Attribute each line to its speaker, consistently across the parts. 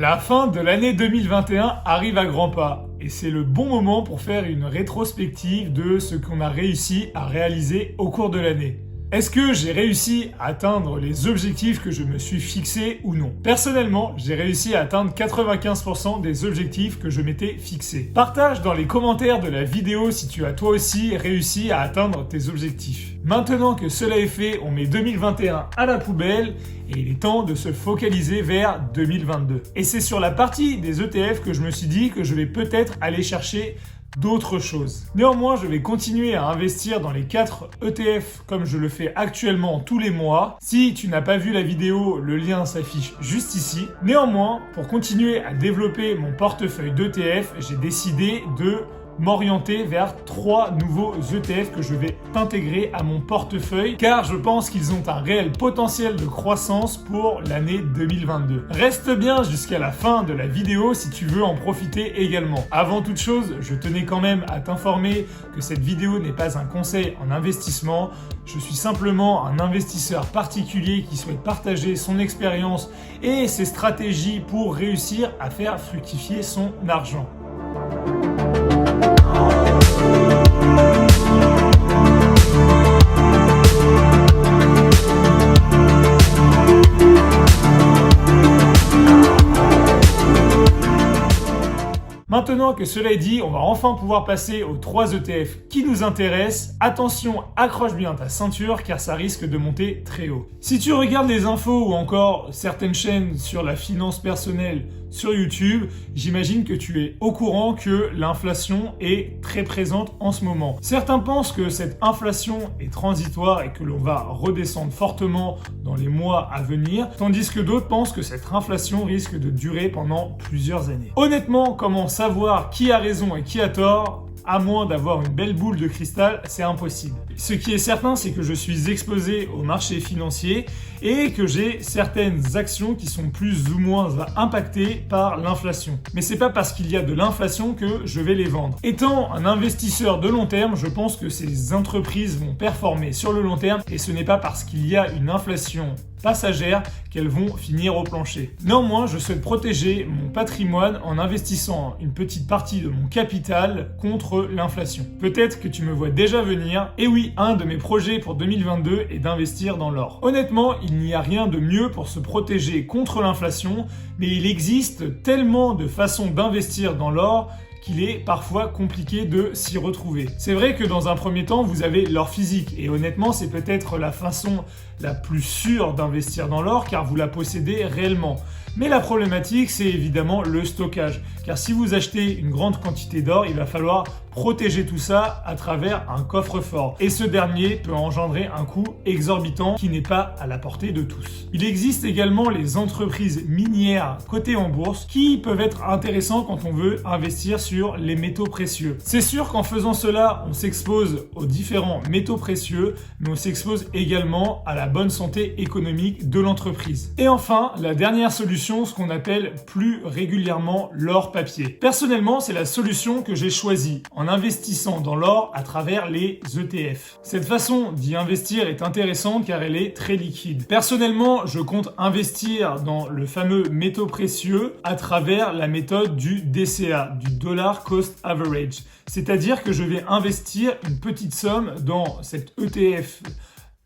Speaker 1: La fin de l'année 2021 arrive à grands pas et c'est le bon moment pour faire une rétrospective de ce qu'on a réussi à réaliser au cours de l'année. Est-ce que j'ai réussi à atteindre les objectifs que je me suis fixés ou non? Personnellement, j'ai réussi à atteindre 95% des objectifs que je m'étais fixés. Partage dans les commentaires de la vidéo si tu as toi aussi réussi à atteindre tes objectifs. Maintenant que cela est fait, on met 2021 à la poubelle et il est temps de se focaliser vers 2022. Et c'est sur la partie des ETF que je me suis dit que je vais peut-être aller chercher d'autres choses. Néanmoins, je vais continuer à investir dans les 4 ETF comme je le fais actuellement tous les mois. Si tu n'as pas vu la vidéo, le lien s'affiche juste ici. Néanmoins, pour continuer à développer mon portefeuille d'ETF, j'ai décidé de m'orienter vers 3 nouveaux ETF que je vais intégrer à mon portefeuille car je pense qu'ils ont un réel potentiel de croissance pour l'année 2022. Reste bien jusqu'à la fin de la vidéo si tu veux en profiter également. Avant toute chose, je tenais quand même à t'informer que cette vidéo n'est pas un conseil en investissement. Je suis simplement un investisseur particulier qui souhaite partager son expérience et ses stratégies pour réussir à faire fructifier son argent. Maintenant que cela est dit, on va enfin pouvoir passer aux 3 ETF qui nous intéressent. Attention, accroche bien ta ceinture car ça risque de monter très haut. Si tu regardes les infos ou encore certaines chaînes sur la finance personnelle sur YouTube, j'imagine que tu es au courant que l'inflation est très présente en ce moment. Certains pensent que cette inflation est transitoire et que l'on va redescendre fortement dans les mois à venir, tandis que d'autres pensent que cette inflation risque de durer pendant plusieurs années. Honnêtement, comment savoir qui a raison et qui a tort? À moins d'avoir une belle boule de cristal, c'est impossible. Ce qui est certain, c'est que je suis exposé au marché financier et que j'ai certaines actions qui sont plus ou moins impactées par l'inflation. Mais c'est pas parce qu'il y a de l'inflation que je vais les vendre. Étant un investisseur de long terme, je pense que ces entreprises vont performer sur le long terme et ce n'est pas parce qu'il y a une inflation passagères qu'elles vont finir au plancher. Néanmoins, je souhaite protéger mon patrimoine en investissant une petite partie de mon capital contre l'inflation. Peut-être que tu me vois déjà venir. Et oui, un de mes projets pour 2022 est d'investir dans l'or. Honnêtement, il n'y a rien de mieux pour se protéger contre l'inflation, mais il existe tellement de façons d'investir dans l'or qu'il est parfois compliqué de s'y retrouver. C'est vrai que dans un premier temps, vous avez l'or physique et honnêtement, c'est peut-être la façon la plus sûre d'investir dans l'or car vous la possédez réellement. Mais la problématique, c'est évidemment le stockage. Car si vous achetez une grande quantité d'or, il va falloir protéger tout ça à travers un coffre-fort. Et ce dernier peut engendrer un coût exorbitant qui n'est pas à la portée de tous. Il existe également les entreprises minières cotées en bourse qui peuvent être intéressantes quand on veut investir sur les métaux précieux. C'est sûr qu'en faisant cela, on s'expose aux différents métaux précieux, mais on s'expose également à la bonne santé économique de l'entreprise. Et enfin, la dernière solution, ce qu'on appelle plus régulièrement l'or papier. Personnellement, c'est la solution que j'ai choisie en investissant dans l'or à travers les ETF. Cette façon d'y investir est intéressante car elle est très liquide. Personnellement, je compte investir dans le fameux métaux précieux à travers la méthode du DCA, du Dollar Cost Average. C'est-à-dire que je vais investir une petite somme dans cet ETF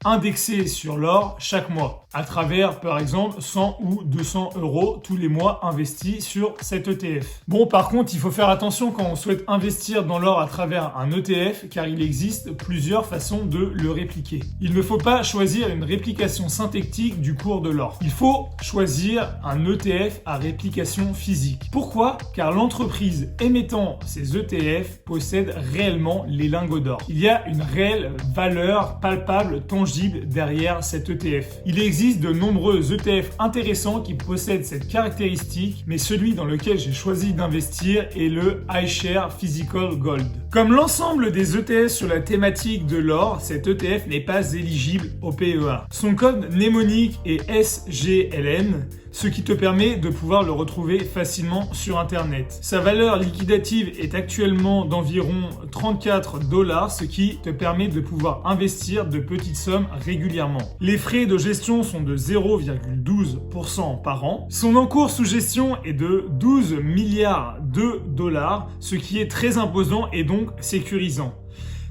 Speaker 1: indexé sur l'or chaque mois à travers par exemple 100 ou 200 € tous les mois investis sur cet ETF. Bon, par contre, il faut faire attention quand on souhaite investir dans l'or à travers un ETF car il existe plusieurs façons de le répliquer. Il ne faut pas choisir une réplication synthétique du cours de l'or. Il faut choisir un ETF à réplication physique. Pourquoi? Car l'entreprise émettant ces ETF possède réellement les lingots d'or. Il y a une réelle valeur palpable, tangible derrière cet ETF. Il existe de nombreux ETF intéressants qui possèdent cette caractéristique, mais celui dans lequel j'ai choisi d'investir est le iShares Physical Gold. Comme l'ensemble des ETF sur la thématique de l'or, cet ETF n'est pas éligible au PEA. Son code mnémonique est SGLN, ce qui te permet de pouvoir le retrouver facilement sur Internet. Sa valeur liquidative est actuellement d'environ 34 $, ce qui te permet de pouvoir investir de petites sommes régulièrement. Les frais de gestion sont de 0,12% par an. Son encours sous gestion est de 12 milliards de dollars, ce qui est très imposant et donc sécurisant.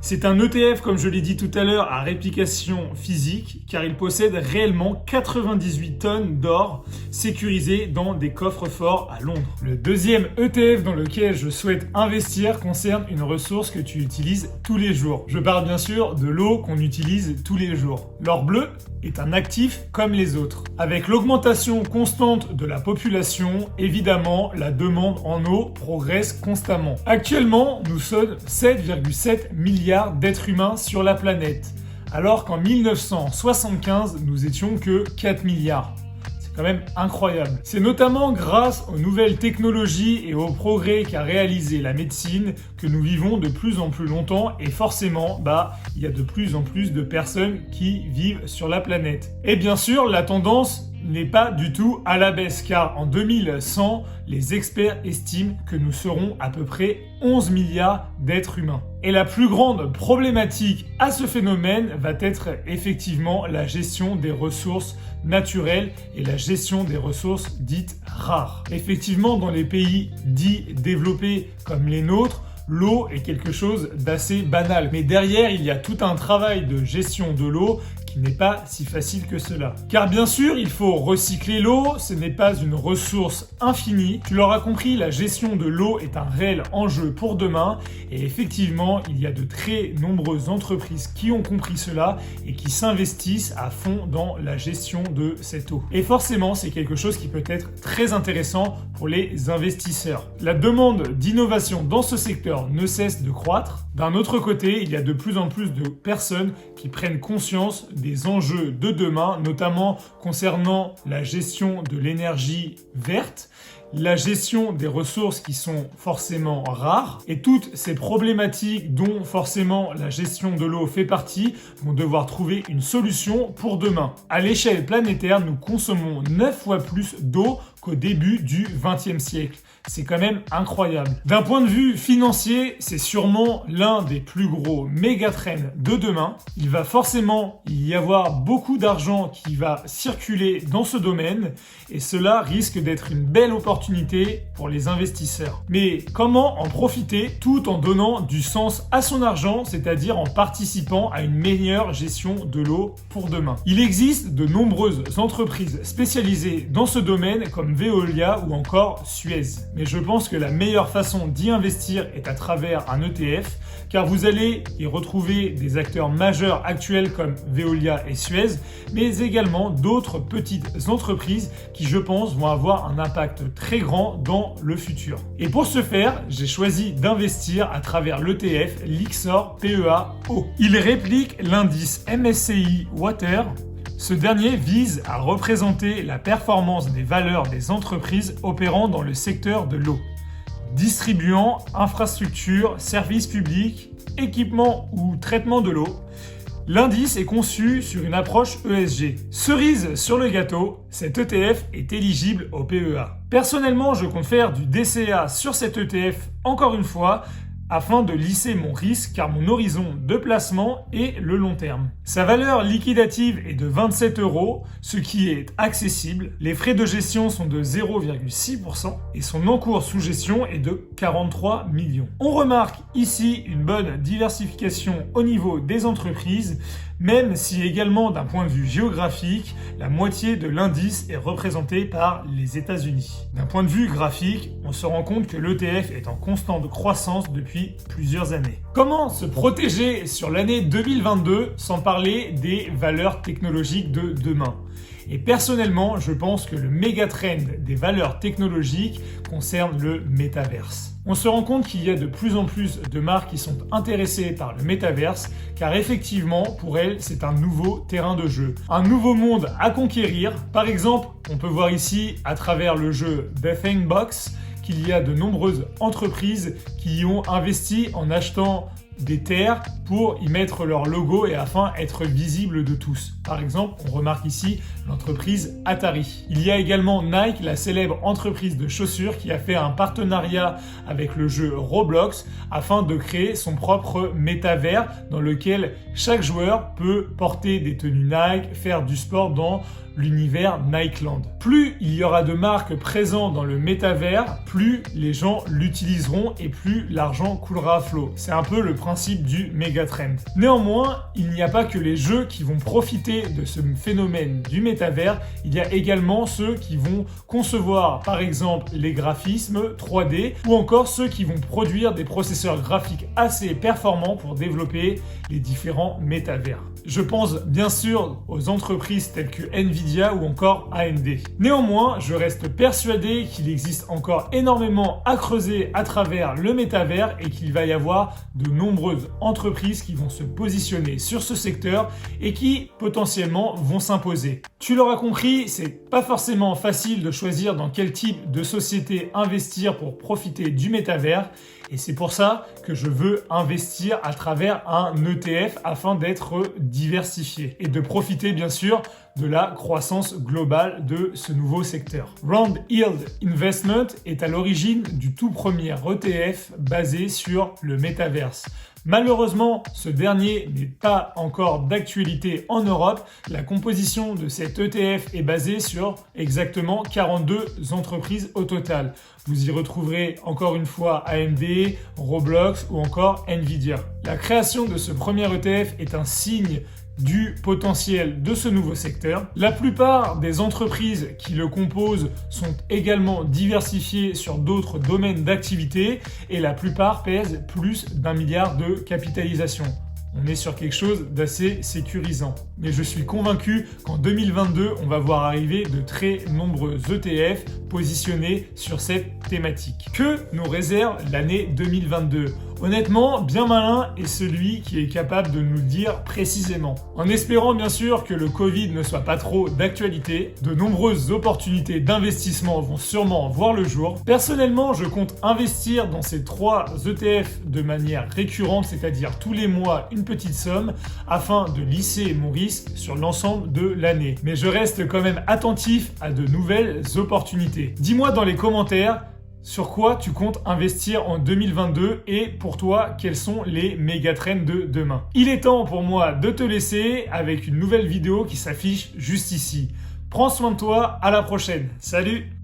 Speaker 1: C'est un ETF, comme je l'ai dit tout à l'heure, à réplication physique, car il possède réellement 98 tonnes d'or sécurisées dans des coffres forts à Londres. Le deuxième ETF dans lequel je souhaite investir concerne une ressource que tu utilises tous les jours. Je parle bien sûr de l'eau qu'on utilise tous les jours. L'or bleu est un actif comme les autres. Avec l'augmentation constante de la population, évidemment, la demande en eau progresse constamment. Actuellement, nous sommes 7,7 milliards d'êtres humains sur la planète, alors qu'en 1975, nous étions que 4 milliards. C'est quand même incroyable. C'est notamment grâce aux nouvelles technologies et aux progrès qu'a réalisé la médecine que nous vivons de plus en plus longtemps et forcément, il y a de plus en plus de personnes qui vivent sur la planète. Et bien sûr, la tendance n'est pas du tout à la baisse, car en 2100, les experts estiment que nous serons à peu près 11 milliards d'êtres humains. Et la plus grande problématique à ce phénomène va être effectivement la gestion des ressources naturelles et la gestion des ressources dites rares. Effectivement, dans les pays dits développés comme les nôtres, l'eau est quelque chose d'assez banal. Mais derrière, il y a tout un travail de gestion de l'eau qui n'est pas si facile que cela. Car bien sûr, il faut recycler l'eau, ce n'est pas une ressource infinie. Tu l'auras compris, la gestion de l'eau est un réel enjeu pour demain. Et effectivement, il y a de très nombreuses entreprises qui ont compris cela et qui s'investissent à fond dans la gestion de cette eau. Et forcément, c'est quelque chose qui peut être très intéressant pour les investisseurs. La demande d'innovation dans ce secteur ne cesse de croître. D'un autre côté, il y a de plus en plus de personnes qui prennent conscience des enjeux de demain, notamment concernant la gestion de l'énergie verte, la gestion des ressources qui sont forcément rares, et toutes ces problématiques dont forcément la gestion de l'eau fait partie vont devoir trouver une solution pour demain. À l'échelle planétaire, nous consommons 9 fois plus d'eau qu'au début du XXe siècle. C'est quand même incroyable. D'un point de vue financier, c'est sûrement l'un des plus gros méga-trends de demain. Il va forcément y avoir beaucoup d'argent qui va circuler dans ce domaine et cela risque d'être une belle opportunité pour les investisseurs. Mais comment en profiter tout en donnant du sens à son argent, c'est-à-dire en participant à une meilleure gestion de l'eau pour demain? Il existe de nombreuses entreprises spécialisées dans ce domaine comme Veolia ou encore Suez. Mais je pense que la meilleure façon d'y investir est à travers un ETF, car vous allez y retrouver des acteurs majeurs actuels comme Veolia et Suez, mais également d'autres petites entreprises qui, je pense, vont avoir un impact très grand dans le futur. Et pour ce faire, j'ai choisi d'investir à travers l'ETF Lyxor PEA-O. Il réplique l'indice MSCI Water. Ce dernier vise à représenter la performance des valeurs des entreprises opérant dans le secteur de l'eau, distribuant infrastructures, services publics, équipements ou traitement de l'eau. L'indice est conçu sur une approche ESG. Cerise sur le gâteau, cet ETF est éligible au PEA. Personnellement, je compte faire du DCA sur cet ETF encore une fois, afin de lisser mon risque car mon horizon de placement est le long terme. Sa valeur liquidative est de 27 €, ce qui est accessible. Les frais de gestion sont de 0,6% et son encours sous gestion est de 43 millions. On remarque ici une bonne diversification au niveau des entreprises, même si également d'un point de vue géographique, la moitié de l'indice est représentée par les États-Unis. D'un point de vue graphique, on se rend compte que l'ETF est en constante croissance depuis plusieurs années. Comment se protéger sur l'année 2022 sans parler des valeurs technologiques de demain ? Et personnellement, je pense que le méga trend des valeurs technologiques concerne le métaverse. On se rend compte qu'il y a de plus en plus de marques qui sont intéressées par le métaverse, car effectivement, pour elles, c'est un nouveau terrain de jeu. Un nouveau monde à conquérir. Par exemple, on peut voir ici, à travers le jeu The Sandbox, qu'il y a de nombreuses entreprises qui y ont investi en achetant des terres pour y mettre leur logo et afin être visible de tous. Par exemple, on remarque ici l'entreprise Atari. Il y a également Nike, la célèbre entreprise de chaussures qui a fait un partenariat avec le jeu Roblox afin de créer son propre métavers dans lequel chaque joueur peut porter des tenues Nike, faire du sport dans l'univers Nikeland. Plus il y aura de marques présentes dans le métavers, plus les gens l'utiliseront et plus l'argent coulera à flot. C'est un peu le principe du mégatrend. Néanmoins, il n'y a pas que les jeux qui vont profiter de ce phénomène du métavers, il y a également ceux qui vont concevoir par exemple les graphismes 3D ou encore ceux qui vont produire des processeurs graphiques assez performants pour développer les différents métavers. Je pense bien sûr aux entreprises telles que Nvidia ou encore AMD. Néanmoins, je reste persuadé qu'il existe encore énormément à creuser à travers le métavers et qu'il va y avoir de nombreuses entreprises qui vont se positionner sur ce secteur et qui potentiellement vont s'imposer. Tu l'auras compris, c'est pas forcément facile de choisir dans quel type de société investir pour profiter du métavers. Et c'est pour ça que je veux investir à travers un ETF afin d'être diversifié et de profiter bien sûr de la croissance globale de ce nouveau secteur. Round Yield Investment est à l'origine du tout premier ETF basé sur le métaverse. Malheureusement, ce dernier n'est pas encore d'actualité en Europe. La composition de cet ETF est basée sur exactement 42 entreprises au total. Vous y retrouverez encore une fois AMD, Roblox ou encore Nvidia. La création de ce premier ETF est un signe du potentiel de ce nouveau secteur. La plupart des entreprises qui le composent sont également diversifiées sur d'autres domaines d'activité et la plupart pèsent plus d'1 milliard de capitalisation. On est sur quelque chose d'assez sécurisant. Mais je suis convaincu qu'en 2022, on va voir arriver de très nombreux ETF positionnés sur cette thématique. Que nous réserve l'année 2022 ? Honnêtement, bien malin est celui qui est capable de nous le dire précisément. En espérant bien sûr que le Covid ne soit pas trop d'actualité, de nombreuses opportunités d'investissement vont sûrement voir le jour. Personnellement, je compte investir dans ces 3 ETF de manière récurrente, c'est-à-dire tous les mois une petite somme, afin de lisser mon risque sur l'ensemble de l'année. Mais je reste quand même attentif à de nouvelles opportunités. Dis-moi dans les commentaires sur quoi tu comptes investir en 2022 et pour toi, quels sont les mégatrends de demain. Il est temps pour moi de te laisser avec une nouvelle vidéo qui s'affiche juste ici. Prends soin de toi, à la prochaine. Salut!